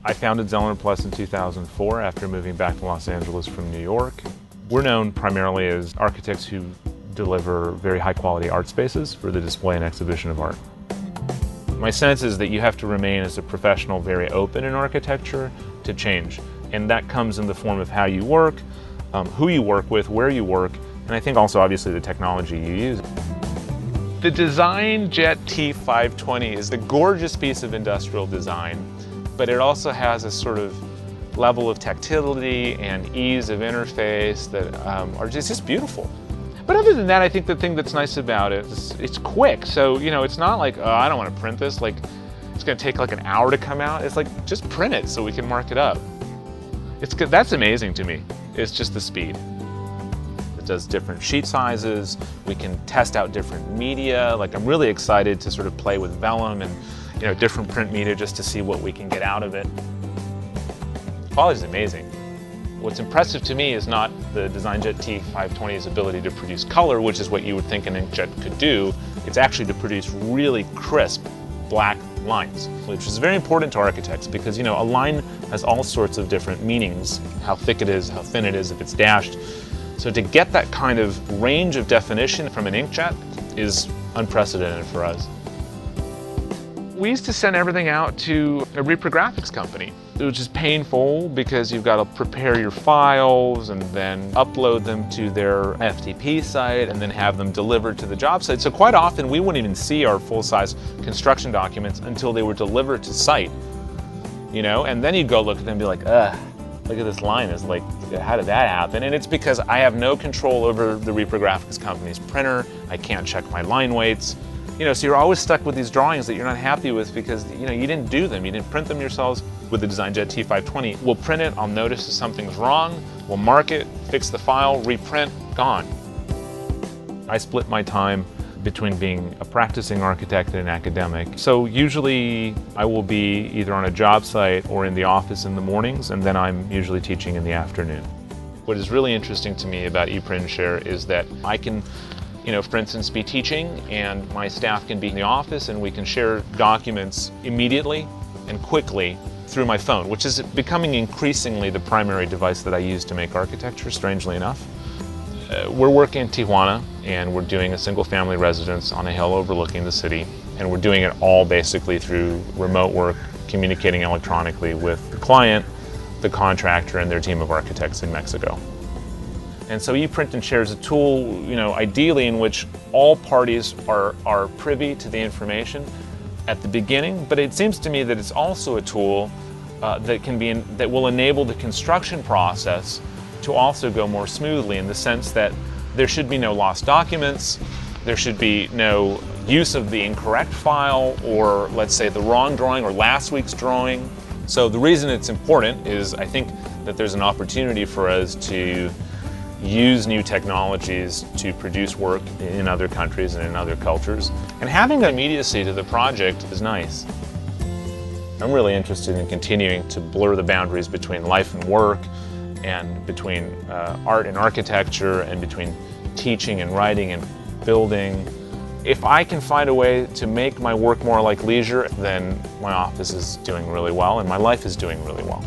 I founded Zeller & Plus in 2004 after moving back to Los Angeles from New York. We're known primarily as architects who deliver very high quality art spaces for the display and exhibition of art. My sense is that you have to remain as a professional very open in architecture to change. And that comes in the form of how you work, who you work with, where you work, and I think also obviously the technology you use. The Designjet T520 is a gorgeous piece of industrial design, but it also has a sort of level of tactility and ease of interface that are just beautiful. But other than that, I think the thing that's nice about it is it's quick. So, you know, it's not like, oh, I don't want to print this. Like, it's going to take like an hour to come out. It's like, just print it so we can mark it up. It's good. That's amazing to me. It's just the speed. It does different sheet sizes. We can test out different media. Like, I'm really excited to sort of play with vellum and, you know, different print media just to see what we can get out of it. Quality is amazing. What's impressive to me is not the Designjet T520's ability to produce color, which is what you would think an inkjet could do. It's actually to produce really crisp black lines, which is very important to architects because, you know, a line has all sorts of different meanings, how thick it is, how thin it is, if it's dashed. So to get that kind of range of definition from an inkjet is unprecedented for us. We used to send everything out to a reprographics company, which is painful because you've got to prepare your files and then upload them to their FTP site and then have them delivered to the job site. So quite often we wouldn't even see our full-size construction documents until they were delivered to site, you know, and then you'd go look at them and be like, ugh, look at this line. It's like, how did that happen? And it's because I have no control over the reprographics company's printer. I can't check my line weights. You know, so you're always stuck with these drawings that you're not happy with because, you know, you didn't do them. You didn't print them yourselves. With the Designjet T520, we'll print it, I'll notice if something's wrong, we'll mark it, fix the file, reprint, gone. I split my time between being a practicing architect and an academic. So usually I will be either on a job site or in the office in the mornings, and then I'm usually teaching in the afternoon. What is really interesting to me about ePrint Share is that I can, you know, for instance, be teaching and my staff can be in the office and we can share documents immediately and quickly through my phone, which is becoming increasingly the primary device that I use to make architecture, strangely enough. We're working in Tijuana and we're doing a single family residence on a hill overlooking the city, and we're doing it all basically through remote work, communicating electronically with the client, the contractor, and their team of architects in Mexico. And so ePrint Share is a tool, you know, ideally in which all parties are privy to the information at the beginning, but it seems to me that it's also a tool that will enable the construction process to also go more smoothly, in the sense that there should be no lost documents, there should be no use of the incorrect file, or let's say the wrong drawing or last week's drawing. So the reason it's important is I think that there's an opportunity for us to use new technologies to produce work in other countries and in other cultures. And having immediacy to the project is nice. I'm really interested in continuing to blur the boundaries between life and work, and between art and architecture, and between teaching and writing and building. If I can find a way to make my work more like leisure, then my office is doing really well and my life is doing really well.